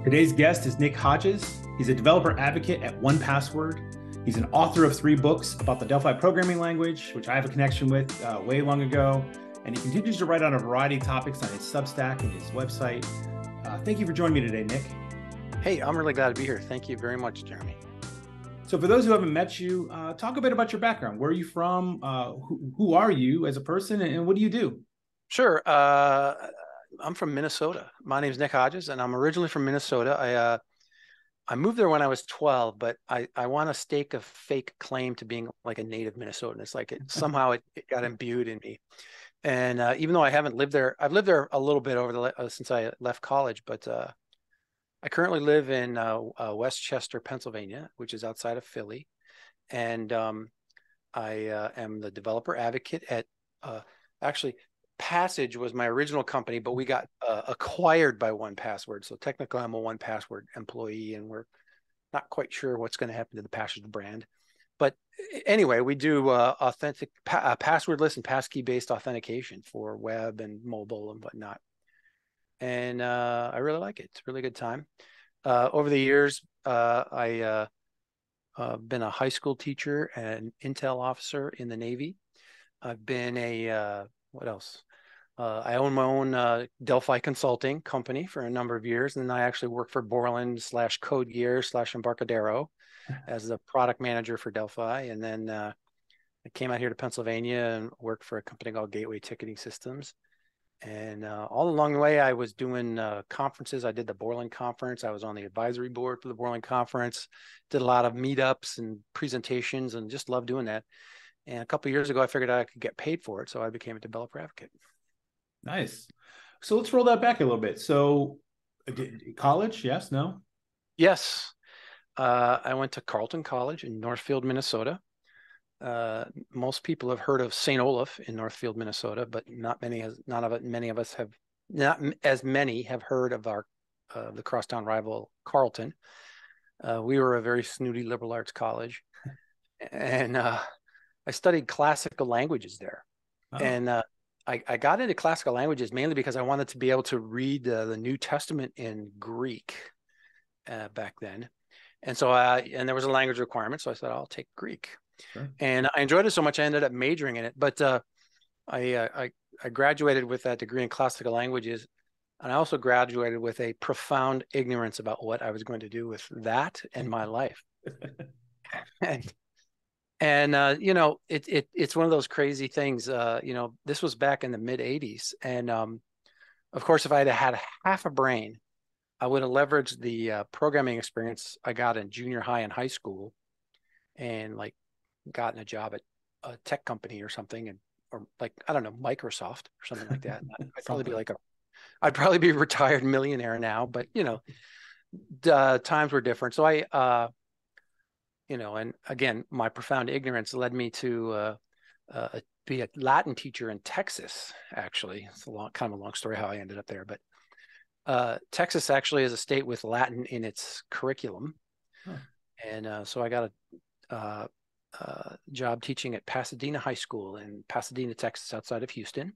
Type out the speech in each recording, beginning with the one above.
Today's guest is Nick Hodges. He's a developer advocate at 1Password. He's an author of 3 books about the Delphi programming language, which I have a connection with way long ago. And he continues to write on a variety of topics on his Substack and his website. Thank you for joining me today, Nick. Hey, I'm really glad to be here. Thank you very much, Jeremy. So for those who haven't met you, talk a bit about your background. Where are you from? Who are you as a person, and what do you do? Sure. I'm from Minnesota. My name is Nick Hodges, and I'm originally from Minnesota. I moved there when I was 12, but I want to stake a fake claim to being like a native Minnesotan. It's like somehow it got imbued in me. And even though I haven't lived there, I've lived there a little bit since I left college, but I currently live in Westchester, Pennsylvania, which is outside of Philly. And I am the developer advocate at actually Passage was my original company, but we got acquired by 1Password. So technically I'm a 1Password employee, and we're not quite sure what's going to happen to the Passage brand. But anyway, we do authentic passwordless and passkey based authentication for web and mobile and whatnot. And I really like it. It's a really good time. Over the years, I been a high school teacher and intel officer in the Navy. I've been what else? I own my own Delphi consulting company for a number of years, and then I actually work for Borland/Code Gear/Embarcadero as the product manager for Delphi. And then I came out here to Pennsylvania and worked for a company called Gateway Ticketing Systems. And all along the way, I was doing conferences. I did the Borland conference. I was on the advisory board for the Borland conference, did a lot of meetups and presentations, and just loved doing that. And a couple of years ago, I figured I could get paid for it, so I became a developer advocate. Nice. So let's roll that back a little bit. So college, yes, no? Yes. I went to Carleton College in Northfield, Minnesota. Most people have heard of St. Olaf in Northfield, Minnesota, but not as many have heard of the crosstown rival Carleton. We were a very snooty liberal arts college, and I studied classical languages there. Oh. And I got into classical languages mainly because I wanted to be able to read the New Testament in Greek back then. And so and there was a language requirement. So I said, I'll take Greek. Sure. And I enjoyed it so much, I ended up majoring in it. But I graduated with that degree in classical languages. And I also graduated with a profound ignorance about what I was going to do with that and my life. And you know, it's one of those crazy things. You know, this was back in the mid 80s. And of course, if I had half a brain, I would have leveraged the programming experience I got in junior high and high school, and like gotten a job at a tech company or something, or like, I don't know, Microsoft or something like that. I'd probably be a retired millionaire now, but you know, times were different. So you know, and again, my profound ignorance led me to be a Latin teacher in Texas. Actually, it's kind of a long story how I ended up there, but Texas actually is a state with Latin in its curriculum. Huh. And so I got a job teaching at Pasadena High School in Pasadena, Texas, outside of Houston.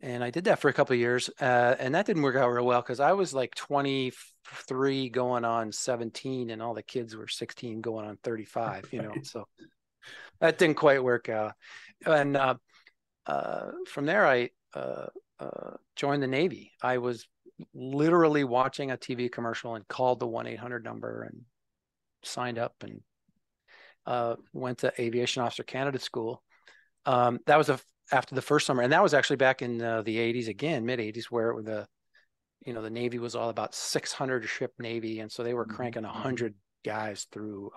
And I did that for a couple of years, and that didn't work out real well because I was like 23 going on 17, and all the kids were 16 going on 35, you know, so that didn't quite work out. And from there, I joined the Navy. I was literally watching a TV commercial and called the 1-800 number and signed up and went to Aviation Officer Candidate School. That was after the first summer, and that was actually back in the 80s again, mid 80s, where the Navy was all about 600 ship Navy, and so they were cranking 100 guys through,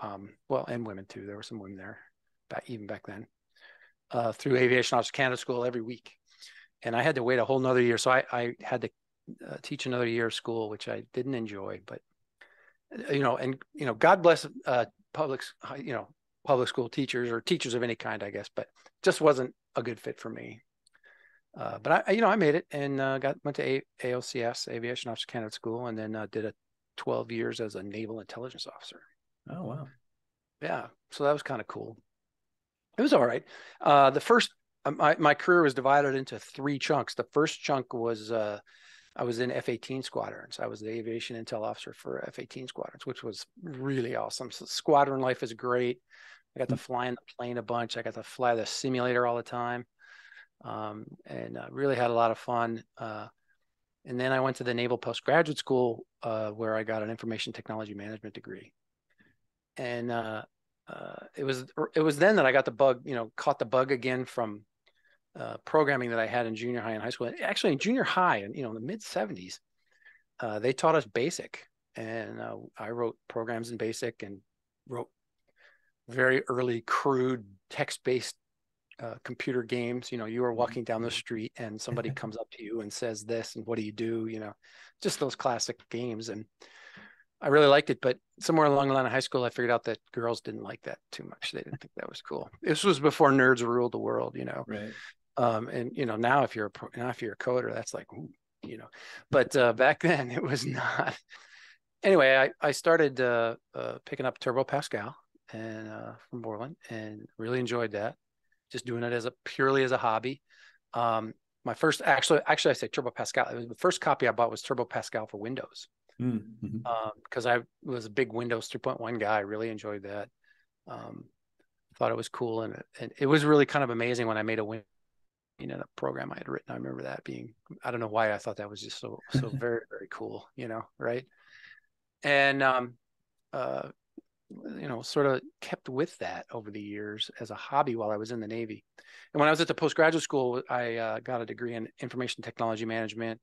well, and women too. There were some women there, even back then, through Aviation Officer Candidate School every week, and I had to wait a whole nother year, so I had to teach another year of school, which I didn't enjoy, but God bless public school teachers or teachers of any kind, I guess, but just wasn't a good fit for me. But I made it and went to AOCS, Aviation Officer Candidate School, and then did 12 years as a naval intelligence officer. Oh, wow. Yeah. So that was kind of cool. It was all right. My career was divided into 3 chunks. The first chunk was I was in F-18 squadrons. I was the aviation intel officer for F-18 squadrons, which was really awesome. So squadron life is great. I got to fly in the plane a bunch. I got to fly the simulator all the time, and really had a lot of fun. And then I went to the Naval Postgraduate School, where I got an information technology management degree. And it was then that I got the bug, caught the bug again from programming that I had in junior high and high school. Actually, in junior high, and in the mid '70s, they taught us BASIC, and I wrote programs in BASIC and wrote very early, crude text-based computer games. You are walking down the street and somebody comes up to you and says this, and what do you do? Just those classic games. And I really liked it, but somewhere along the line of high school, I figured out that girls didn't like that too much. They didn't think that was cool. This was before nerds ruled the world, Right. And now if you're a coder, that's like, but back then it was not. Anyway, I started picking up Turbo Pascal and from Borland, and really enjoyed that. Just doing it purely as a hobby. My first, actually I say Turbo Pascal. It was the first copy I bought was Turbo Pascal for Windows. Mm-hmm. Because I was a big Windows 3.1 guy. I really enjoyed that. Thought it was cool, and it was really kind of amazing when I made a program I had written. I remember that being, I don't know why I thought that was just so very, very cool, right? And sort of kept with that over the years as a hobby while I was in the Navy. And when I was at the postgraduate school, I got a degree in information technology management,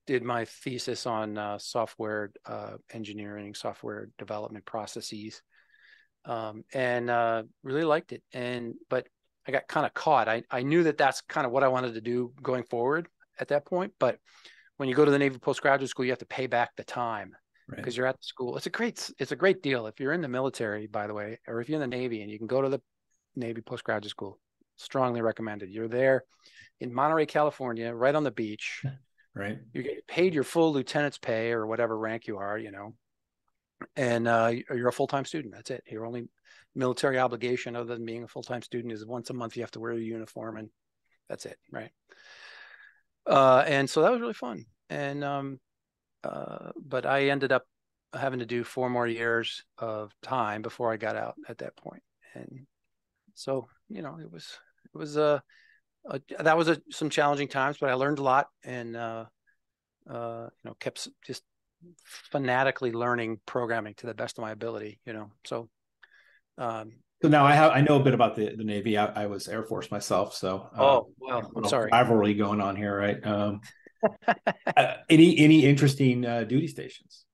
did my thesis on software engineering, software development processes, and really liked it. But I got kind of caught. I knew that that's kind of what I wanted to do going forward at that point. But when you go to the Navy postgraduate school, you have to pay back the time because you're at the school. It's a great deal. If you're in the military, by the way, or if you're in the Navy and you can go to the Navy postgraduate school, strongly recommended. You're there in Monterey, California, right on the beach. Right. You get paid your full lieutenant's pay or whatever rank you are, and you're a full-time student. That's it. Your only military obligation other than being a full-time student is once a month you have to wear your uniform, and that's it. Right. And so that was really fun. And but I ended up having to do 4 more years of time before I got out at that point. And so, it was that was some challenging times, but I learned a lot, and kept just fanatically learning programming to the best of my ability. So now I know a bit about the Navy. I was Air Force myself, so well, I'm sorry. Rivalry going on here, right? Any interesting duty stations?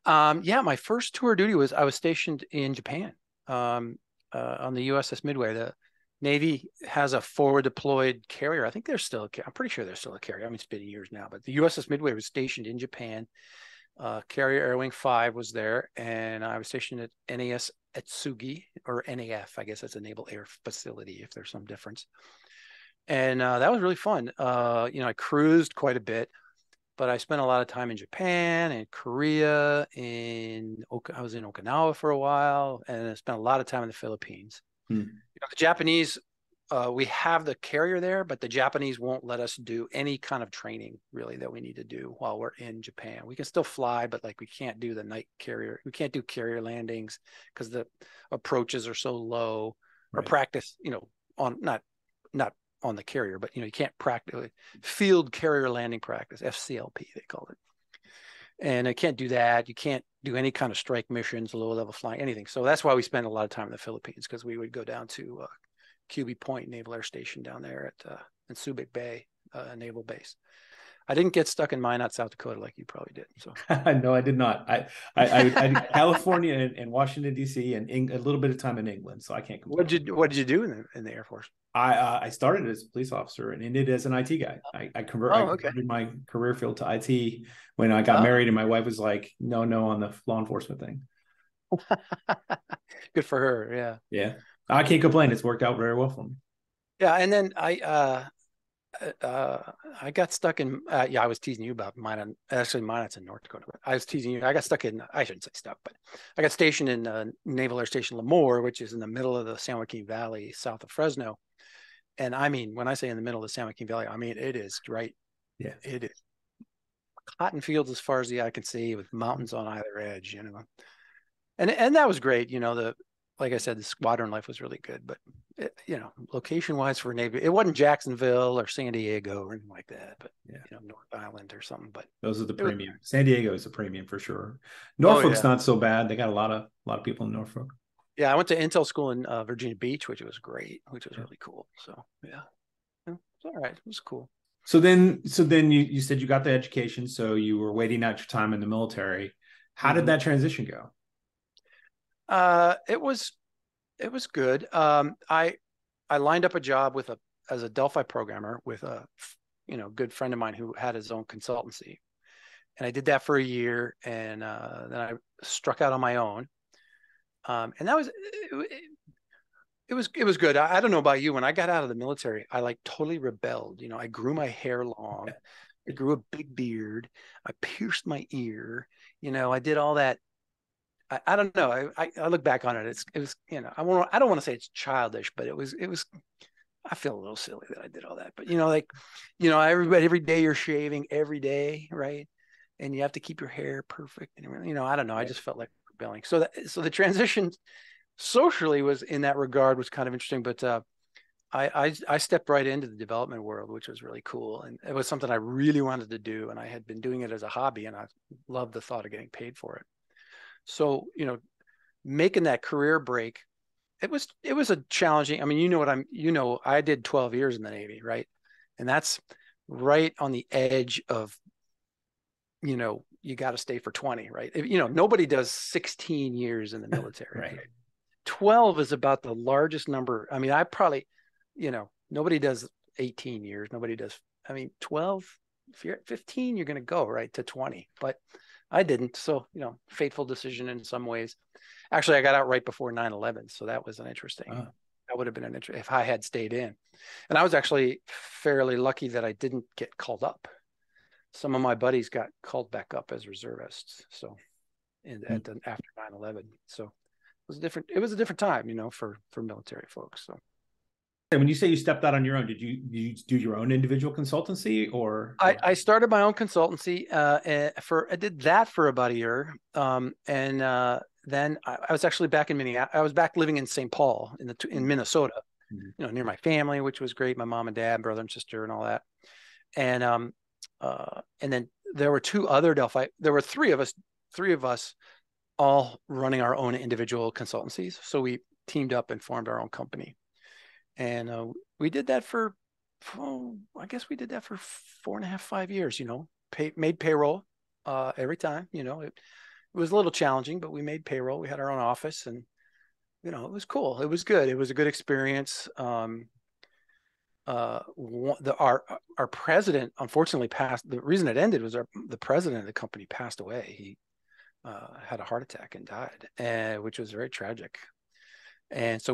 Yeah, my first tour of duty was I was stationed in Japan on the USS Midway. The Navy has a forward deployed carrier. I think I'm pretty sure they're still a carrier. I mean, it's been years now, but the USS Midway was stationed in Japan. Carrier Air Wing 5 was there, and I was stationed at NAS Atsugi, or NAF. I guess that's a Naval Air Facility, if there's some difference. And that was really fun. I cruised quite a bit, but I spent a lot of time in Japan and Korea. I was in Okinawa for a while, and I spent a lot of time in the Philippines. The Japanese, we have the carrier there, but the Japanese won't let us do any kind of training really that we need to do while we're in Japan. We can still fly, but we can't do the night carrier. We can't do carrier landings because the approaches are so low. Or practice, on not on the carrier, but you can't practice field carrier landing practice, FCLP they call it. And I can't do that. You can't do any kind of strike missions, low level flying, anything. So that's why we spend a lot of time in the Philippines, because we would go down to QB Point Naval Air Station down there in Subic Bay Naval Base. I didn't get stuck in Minot, South Dakota, like you probably did. So no, I did not. I did California and Washington D.C. and a little bit of time in England, so I can't complain. What did you do in the Air Force? I started as a police officer and ended as an IT guy. I converted my career field to IT when I got married, and my wife was like, no on the law enforcement thing. Good for her. Yeah. I can't complain. It's worked out very well for me. Yeah. And then I got stuck in, I was teasing you about Minot. Actually, Minot's in North Dakota, but I was teasing you. I got stuck in, I shouldn't say stuck, but I got stationed in Naval Air Station Lemoore, which is in the middle of the San Joaquin Valley, south of Fresno. And I mean, when I say in the middle of the San Joaquin Valley, I mean, it is right. Yeah. It is cotton fields as far as the eye can see with mountains on either edge, and that was great. Like I said, the squadron life was really good, but location wise for Navy, it wasn't Jacksonville or San Diego or anything like that, but North Island or something. But those are the premium. San Diego is a premium for sure. Oh, Norfolk's yeah. not so bad. They got a lot of people in Norfolk. Yeah, I went to Intel school in Virginia Beach, which was great, which was really cool. So yeah, it's all right. It was cool. So then you said you got the education, so you were waiting out your time in the military. How did that transition go? It was good. I lined up a job as a Delphi programmer with a good friend of mine who had his own consultancy, and I did that for a year, and then I struck out on my own. And that was it was good. I don't know about you. When I got out of the military, I like totally rebelled. I grew my hair long. I grew a big beard. I pierced my ear. I did all that. I don't know. I look back on it. It was I don't want to say it's childish, but it was. I feel a little silly that I did all that. But every day you're shaving every day, right? And you have to keep your hair perfect. And I don't know. I just felt like rebelling. So the transition socially was in that regard was kind of interesting. But I stepped right into the development world, which was really cool, and it was something I really wanted to do, and I had been doing it as a hobby, and I loved the thought of getting paid for it. So making that career break, it was a challenging. I mean, I did 12 years in the Navy, right? And that's right on the edge of, you got to stay for 20, right? Nobody does 16 years in the military. Right. 12 is about the largest number. I mean, I probably, nobody does 18 years. Nobody does. I mean, 12, if you're at 15, you're going to go right to 20, but I didn't. So, fateful decision in some ways. Actually, I got out right before 9/11. So that was an interesting, that would have been an interesting, if I had stayed in. And I was actually fairly lucky that I didn't get called up. Some of my buddies got called back up as reservists. So after 9/11. So it was a different time, for military folks. So. And when you say you stepped out on your own, did you do your own individual consultancy or? I started my own consultancy. I did that for about a year. And then I was actually back in Minneapolis. I was back living in St. Paul in Minnesota, near my family, which was great. My mom and dad, brother and sister, and all that. And then there were two other Delphi. There were three of us, all running our own individual consultancies. So we teamed up and formed our own company, and we did that I guess we did that for 4.5, 5 years. Made payroll every time. It was a little challenging, but we made payroll. We had our own office, and it was cool. It was good. It was a good experience. Our president unfortunately passed. The reason it ended was the president of the company passed away. He had a heart attack and died, which was very tragic. And so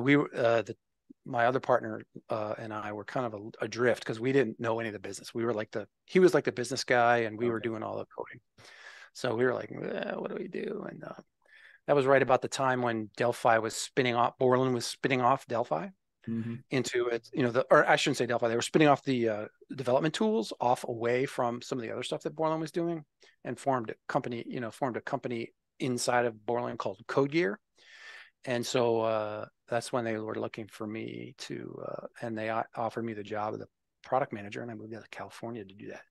my other partner and I were kind of adrift because we didn't know any of the business. He was like the business guy, and we were doing all the coding. So we were like, what do we do? And that was right about the time when Delphi was spinning off. Borland was spinning off Delphi into it. Or I shouldn't say Delphi. They were spinning off the development tools away from some of the other stuff that Borland was doing, and formed a company inside of Borland called Code Gear. And so that's when they were looking for me and they offered me the job of the product manager, and I moved out to California to do that.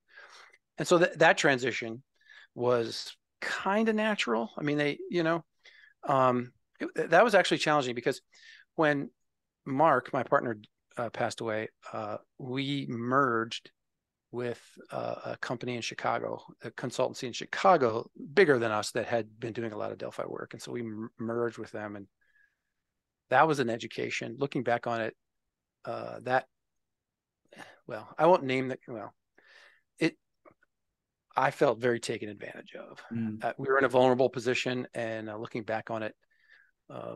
And so that transition was kind of natural. I mean, that was actually challenging because when Mark, my partner, passed away, we merged with a company in Chicago, a consultancy in Chicago, bigger than us, that had been doing a lot of Delphi work. And so we merged with them, and that was an education. Looking back on it, I won't name that. I felt very taken advantage of. We were in a vulnerable position, and looking back on it,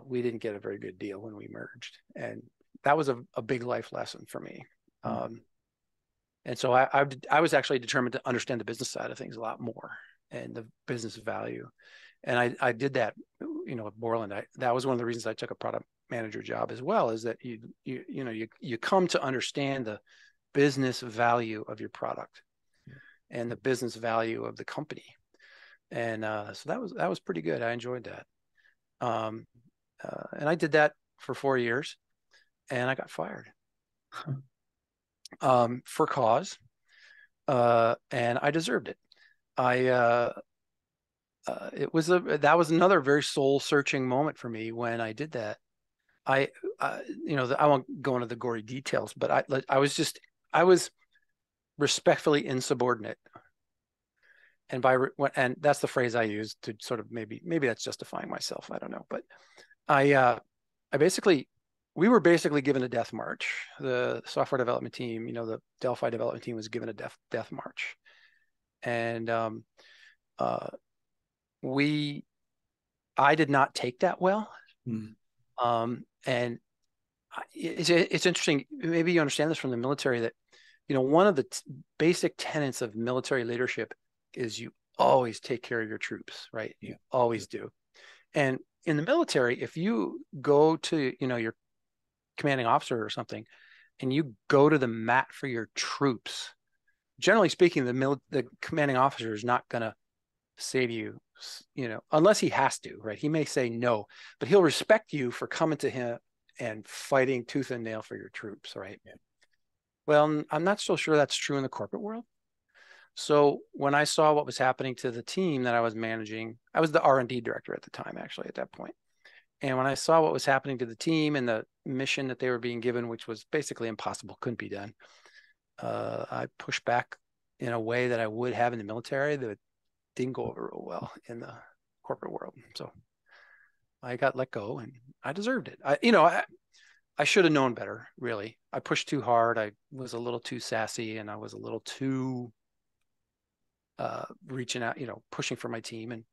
we didn't get a very good deal when we merged, and that was a big life lesson for me. And so I was actually determined to understand the business side of things a lot more, and the business value. And I did that, with Borland. That was one of the reasons I took a product manager job as well, is that you come to understand the business value of your product. and the business value of the company. And so that was pretty good. I enjoyed that. And I did that for 4 years, and I got fired for cause, and I deserved it. I that was another very soul searching moment for me when I did that. I I won't go into the gory details, but I was respectfully insubordinate, and and that's the phrase I use to sort of maybe that's justifying myself. I don't know, but I basically we were basically given a death march. The software development team, the Delphi development team was given a death march, and uh, I did not take that well. And it's interesting. Maybe you understand this from the military that, one of the basic tenets of military leadership is you always take care of your troops, right? You always do. And in the military, if you go to, your commanding officer or something, and you go to the mat for your troops, generally speaking, the commanding officer is not going to say to you, unless he has to, right? He may say no, but he'll respect you for coming to him and fighting tooth and nail for your troops, right? Yeah. Well, I'm not so sure that's true in the corporate world. So when I saw what was happening to the team that I was managing, I was the R&D director at the time, actually, at that point. And when I saw what was happening to the team and the mission that they were being given, which was basically impossible, couldn't be done, I pushed back in a way that I would have in the military that didn't go over real well in the corporate world. So I got let go, and I deserved it. I should have known better, really. I pushed too hard. I was a little too sassy, and I was a little too reaching out, pushing for my team. And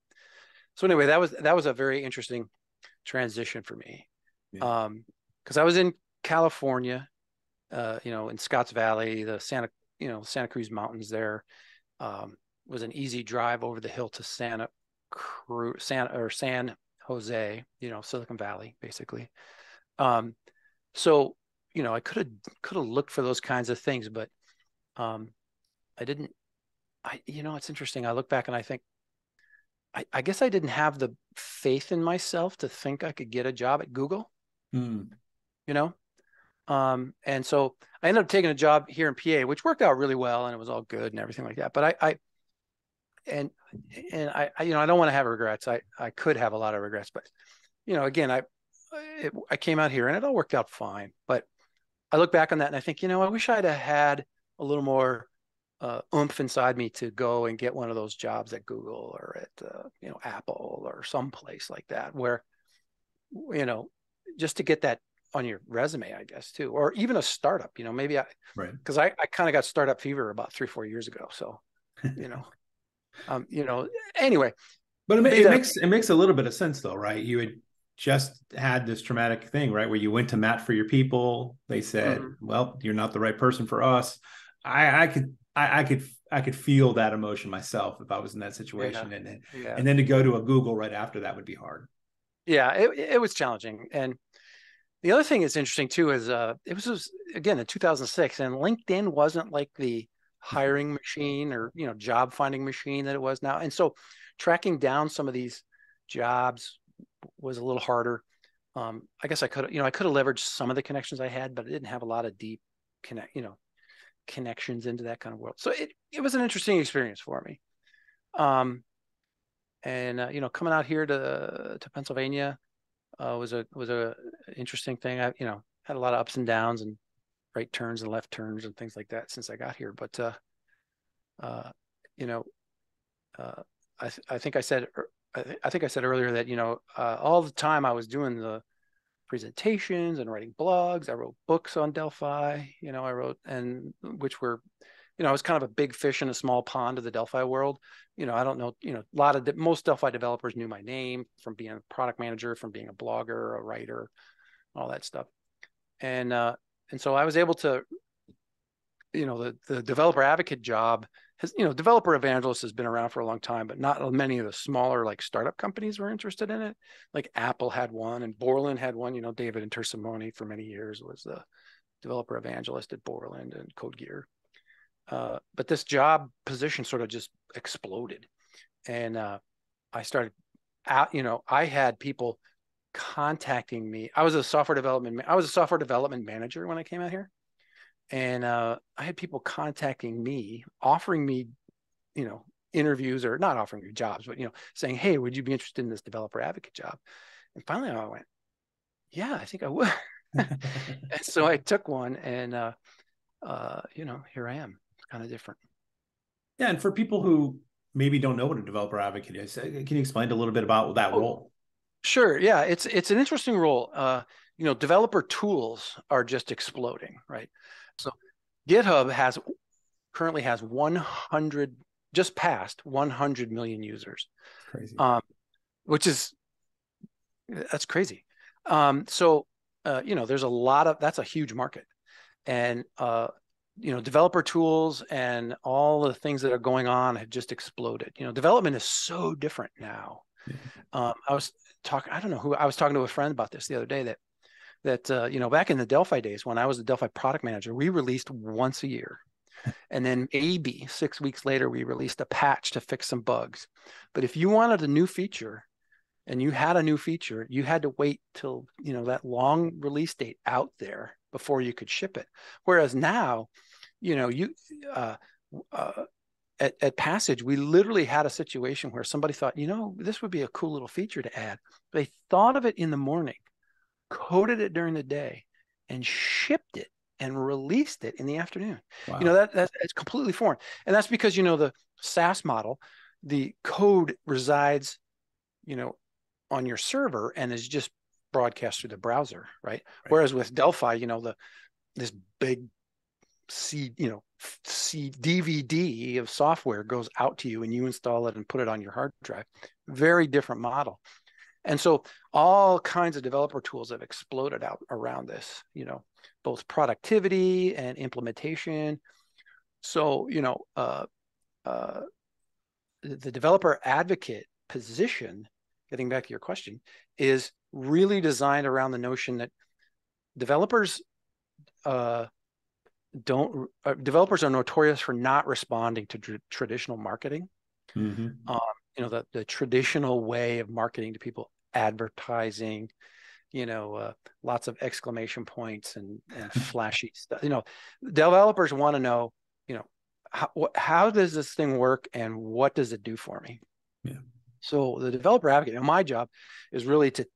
so anyway, that was a very interesting transition for me. Yeah. Because I was in California, in Scotts Valley, the Santa Cruz Mountains there. Was an easy drive over the hill to San Jose, Silicon Valley, basically. So, I could have looked for those kinds of things, but I didn't. It's interesting. I look back and I think, I guess I didn't have the faith in myself to think I could get a job at Google. And so I ended up taking a job here in PA, which worked out really well, and it was all good and everything like that. But I don't want to have regrets. I could have a lot of regrets, but again, I came out here and it all worked out fine. But I look back on that and I think, I wish I'd have had a little more oomph inside me to go and get one of those jobs at Google or at Apple or someplace like that, where just to get that on your resume, I guess, too, or even a startup. Maybe because I kind of got startup fever about 3-4 years ago. So anyway. But it makes a little bit of sense, though, right? You had just had this traumatic thing, right, where you went to mat for your people. They said, well, you're not the right person for us. I could feel that emotion myself if I was in that situation. And then to go to a Google right after that would be hard. Yeah, it was challenging. And the other thing that's interesting too is it was again in 2006, and LinkedIn wasn't like the hiring machine or job finding machine that it was now. And so tracking down some of these jobs was a little harder. I guess I could have leveraged some of the connections I had, but I didn't have a lot of deep connections into that kind of world. So it was an interesting experience for me. Coming out here to Pennsylvania was a interesting thing. I had a lot of ups and downs and right turns and left turns and things like that since I got here. But I think I said earlier that all the time I was doing the presentations and writing blogs. I wrote books on Delphi. I wrote, and which were, I was kind of a big fish in a small pond of the Delphi world. I don't know, most Delphi developers knew my name from being a product manager, from being a blogger, a writer, all that stuff. And so I was able to, the developer advocate job has, developer evangelist has been around for a long time, but not many of the smaller like startup companies were interested in it. Like Apple had one and Borland had one. David Intersimoni for many years was the developer evangelist at Borland and CodeGear. but this job position sort of just exploded. And I started out, I had people contacting me. I was a software development manager when I came out here. And I had people contacting me, offering me, interviews, or not offering me jobs, but, saying, hey, would you be interested in this developer advocate job? And finally I went, yeah, I think I would. And so I took one, and, here I am. It's kind of different. Yeah, and for people who maybe don't know what a developer advocate is, can you explain a little bit about that role? Sure. Yeah, it's an interesting role. Developer tools are just exploding, right? So GitHub currently has 100, just past 100 million users. It's crazy. Which is, that's crazy. There's that's a huge market, and developer tools and all the things that are going on have just exploded. Development is so different now. Yeah. I was talking to a friend about this the other day, that back in the Delphi days, when I was the Delphi product manager, we released once a year. And then maybe 6 weeks later, we released a patch to fix some bugs. But if you wanted a new feature and you had a new feature, you had to wait till, that long release date out there before you could ship it. Whereas now, at Passage, we literally had a situation where somebody thought, this would be a cool little feature to add. They thought of it in the morning, coded it during the day, and shipped it and released it in the afternoon. Wow. That's completely foreign. And that's because, the SaaS model, the code resides, on your server and is just broadcast through the browser, right? Whereas with Delphi, this big DVD of software goes out to you, and you install it and put it on your hard drive. Very different model. And so all kinds of developer tools have exploded out around this, both productivity and implementation. So, the developer advocate position, getting back to your question, is really designed around the notion that developers are notorious for not responding to traditional marketing. Mm-hmm. The traditional way of marketing to people, advertising, lots of exclamation points and flashy stuff. Developers want to know, how does this thing work and what does it do for me? Yeah. So the developer advocate, my job is really to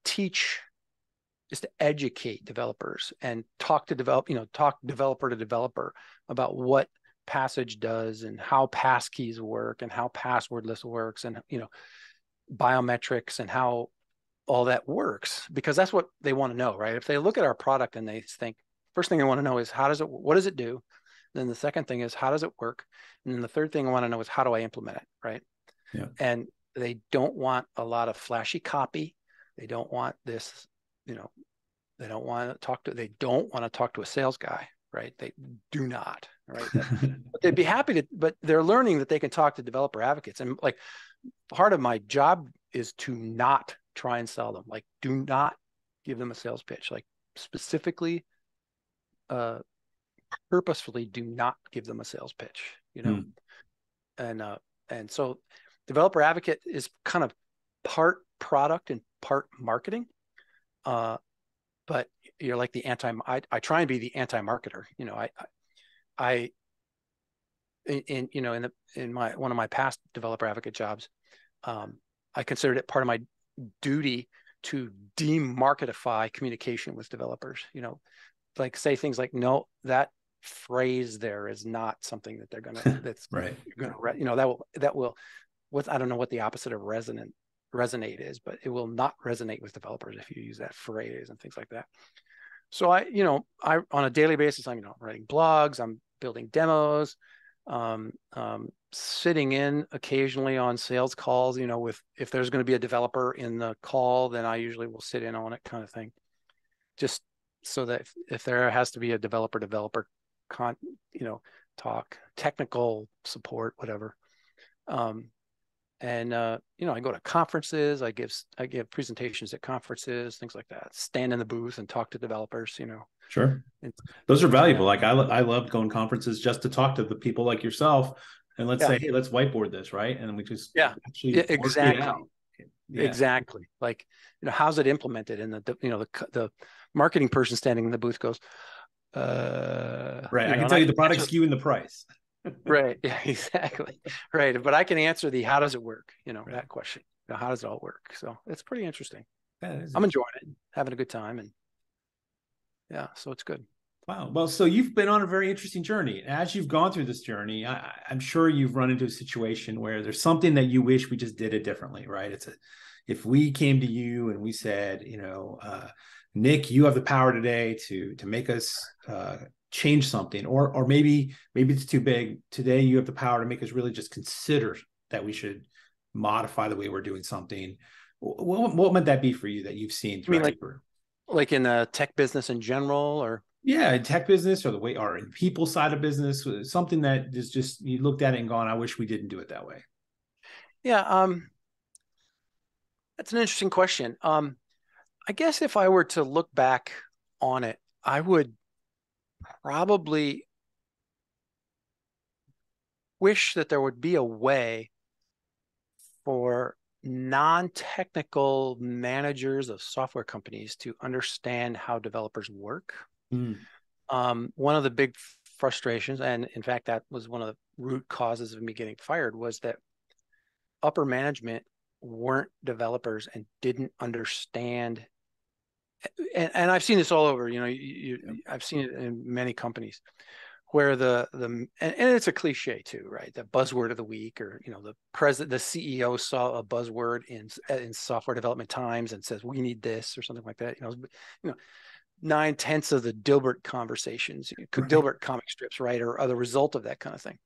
educate developers and talk developer to developer about what Passage does and how passkeys work and how passwordless works and, biometrics and how all that works, because that's what they want to know, right? If they look at our product and they think, first thing they want to know is what does it do? Then the second thing is, how does it work? And then the third thing I want to know is, how do I implement it, right? Yeah. And they don't want a lot of flashy copy. They don't want this, they don't want to talk to a sales guy, right? They do not, right? But they'd be happy to, but they're learning that they can talk to developer advocates. And like, part of my job is to not try and sell them. Like, do not give them a sales pitch. Like, specifically, purposefully do not give them a sales pitch, and so developer advocate is kind of part product and part marketing. But you're like I try and be the anti-marketer. In one of my past developer advocate jobs, I considered it part of my duty to demarketify communication with developers. Like, say things like, no, that phrase there is not something that they're gonna that's right. That will I don't know what the opposite of resonate is, but it will not resonate with developers if you use that phrase and things like that. So I on a daily basis, I'm writing blogs, I'm building demos, sitting in occasionally on sales calls, if there's going to be a developer in the call, then I usually will sit in on it, kind of thing, just so that if there has to be a developer talk, technical support, whatever. I go to conferences, I give presentations at conferences, things like that, stand in the booth and talk to developers, Sure. And, Those are and valuable. Like I loved going conferences just to talk to the people like yourself, and let's yeah, say, hey, let's whiteboard this, right? And we just yeah, yeah, actually work it exactly. out. Yeah. Exactly. Like, how's it implemented? And the marketing person standing in the booth goes, Right. I can and tell I you can the product answer, SKU and the price. right. Yeah, exactly. Right. But I can answer the, how does it work? Right. That question, how does it all work? So it's pretty interesting. That is I'm it. enjoying it, having a good time. And yeah, so it's good. Wow. Well, so you've been on a very interesting journey. As you've gone through this journey, I'm sure you've run into a situation where there's something that you wish we just did it differently, right? If we came to you and we said, Nick, you have the power today to make us change something, or maybe it's too big. Today, you have the power to make us really just consider that we should modify the way we're doing something. What might that be for you that you've seen I mean, throughout your career? like in the tech business in general, or Yeah, in tech business or the way or in people side of business, something that is just you looked at it and gone, I wish we didn't do it that way. yeah, that's an interesting question. I guess if I were to look back on it, I would probably wish that there would be a way for non-technical managers of software companies to understand how developers work. Mm, One of the big frustrations, and in fact, that was one of the root causes of me getting fired, was that upper management weren't developers and didn't understand. And I've seen this all over. yep, I've seen it in many companies where and it's a cliche too, right? The buzzword of the week, or the CEO saw a buzzword in software development times and says we need this or something like that. You know, 9/10 of the Dilbert conversations, right. Dilbert comic strips, right, are the result of that kind of thing.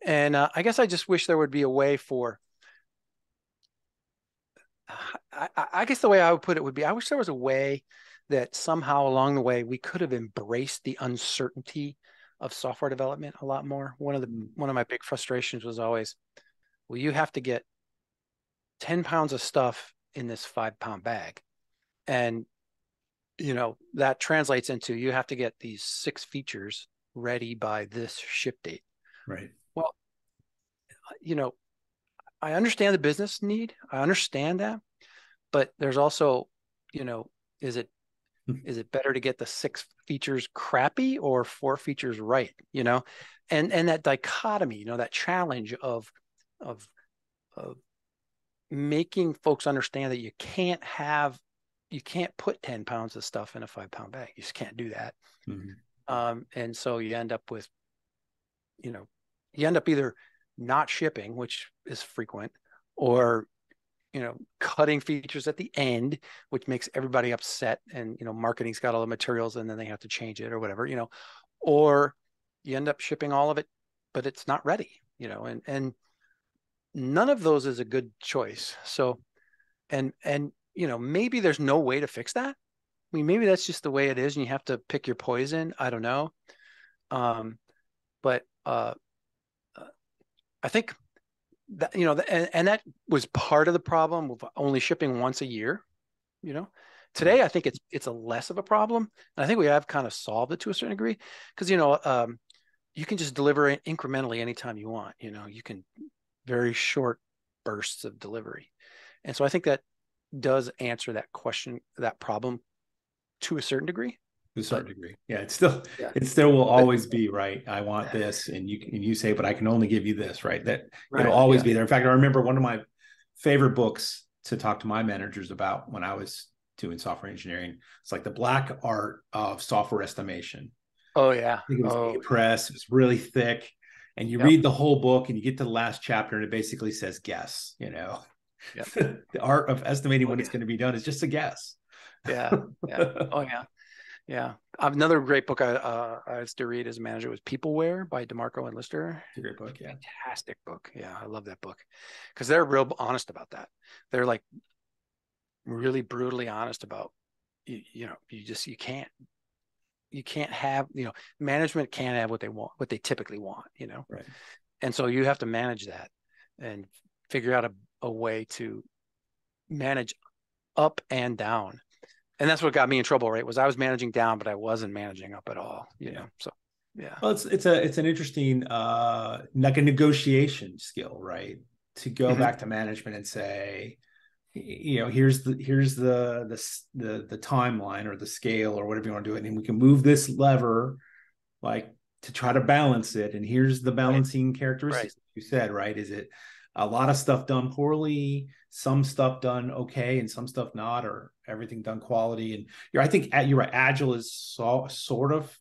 And I guess I just wish there would be a way for. I guess the way I would put it would be, I wish there was a way that somehow along the way we could have embraced the uncertainty of software development a lot more. Mm, One of my big frustrations was always, well, you have to get 10 pounds of stuff in this 5-pound bag. And that translates into you have to get these 6 features ready by this ship date. right. Well, you know, I understand the business need. I understand that, but there's also, you know, is it is it better to get the 6 features crappy or 4 features right? And that dichotomy, that challenge of of making folks understand that you can't put 10 pounds of stuff in a 5-pound bag. You just can't do that. Mm, And so you end up with, you end up either not shipping, which is frequent, or cutting features at the end, which makes everybody upset. And, marketing's got all the materials and then they have to change it or whatever, or you end up shipping all of it, but it's not ready, and none of those is a good choice. So, and, maybe there's no way to fix that. I mean, maybe that's just the way it is and you have to pick your poison. I don't know. But I think that, and that was part of the problem with only shipping once a year. you know right. Today I think it's a less of a problem, and I think we have kind of solved it to a certain degree, because you can just deliver it incrementally anytime you want. You can very short bursts of delivery, and so I think that does answer that question, that problem, to a certain degree. To a But certain degree. Yeah, yeah, it still will but always be right. I want this, and you say, but I can only give you this, right? That it'll right, always yeah, be there. In fact, I remember one of my favorite books to talk to my managers about when I was doing software engineering. It's like the black art of software estimation. oh yeah, I think it was oh A press. It was really thick. And you yep, read the whole book and you get to the last chapter and it basically says guess, yep, the art of estimating oh when it's yeah, going to be done is just a guess. yeah, yeah, oh yeah. Yeah. Another great book I used to read as a manager was Peopleware by DeMarco and Lister. It's a great book. Yeah. Fantastic book. Yeah, I love that book because they're real honest about that. They're like really brutally honest about you can't have, management can't have what they want, what they typically want, Right. and so you have to manage that and figure out a way to manage up and down. And that's what got me in trouble, right? Was I was managing down, but I wasn't managing up at all, you know? So, yeah. Well, it's an interesting, like a negotiation skill, right? To go back to management and say, here's the timeline or the scale or whatever you want to do it, and we can move this lever, like, to try to balance it. And here's the balancing characteristics you said, right? Is it a lot of stuff done poorly, some stuff done okay, and some stuff not, or everything done quality? And I think you're right. Agile is sort of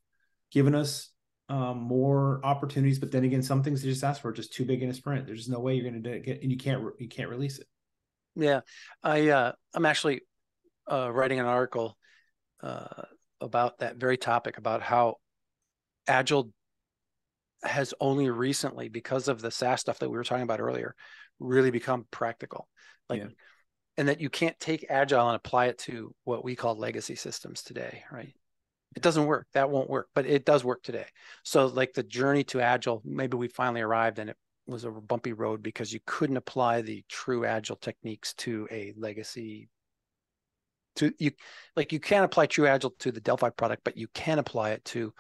given us more opportunities, but then again, some things they just ask for are just too big in a sprint. There's no way you're going to get, and you can't release it. Yeah, I'm actually writing an article about that very topic, about how Agile has only recently, because of the SaaS stuff that we were talking about earlier, really become practical. And that you can't take Agile and apply it to what we call legacy systems today, right? It doesn't work. That won't work, but it does work today. So like the journey to Agile, maybe we finally arrived, and it was a bumpy road because you couldn't apply the true Agile techniques to a legacy. You can't apply true Agile to the Delphi product, but you can apply it to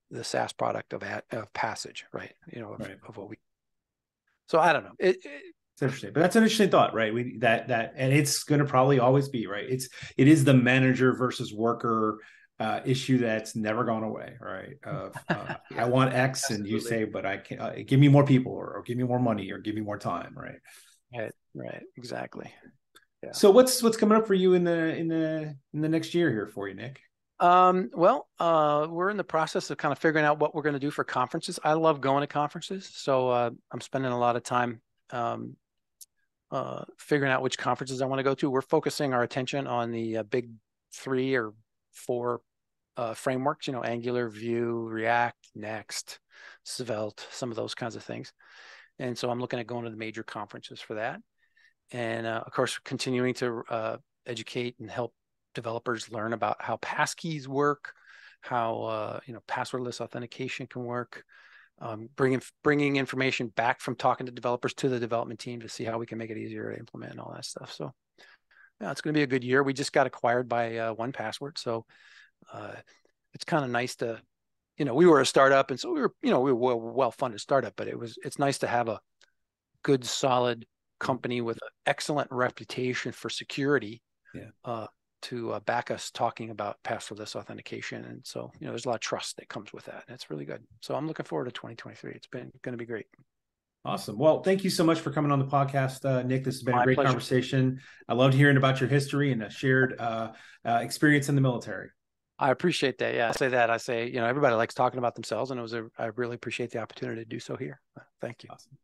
the SaaS product of Passage, right? Of what we. So I don't know. It's interesting, but that's an interesting thought, right? And it's going to probably always be, right. It is the manager versus worker issue that's never gone away, right? I want X, and you say, but I can't. Give me more people, or give me more money, or give me more time, right? Right, exactly. Yeah. So what's coming up for you in the next year here for you, Nick? Well, we're in the process of kind of figuring out what we're going to do for conferences. I love going to conferences, so I'm spending a lot of time figuring out which conferences I want to go to. We're focusing our attention on the big 3 or 4 frameworks, Angular, Vue, React, Next, Svelte, some of those kinds of things. And so I'm looking at going to the major conferences for that. And of course, continuing to educate and help developers learn about how passkeys work, how passwordless authentication can work, bringing information back from talking to developers to the development team to see how we can make it easier to implement and all that stuff. So yeah, it's going to be a good year. We just got acquired by 1Password, so it's kind of nice to, we were a startup, and so we were well-funded startup, but it's nice to have a good, solid company with an excellent reputation for security. To back us talking about passwordless authentication. And so, there's a lot of trust that comes with that. And it's really good. So I'm looking forward to 2023. It's going to be great. Awesome. Well, thank you so much for coming on the podcast, Nick. This has been a great pleasure. conversation. I loved hearing about your history and a shared experience in the military. I appreciate that. Yeah, I say, everybody likes talking about themselves, and I really appreciate the opportunity to do so here. Thank you. Awesome.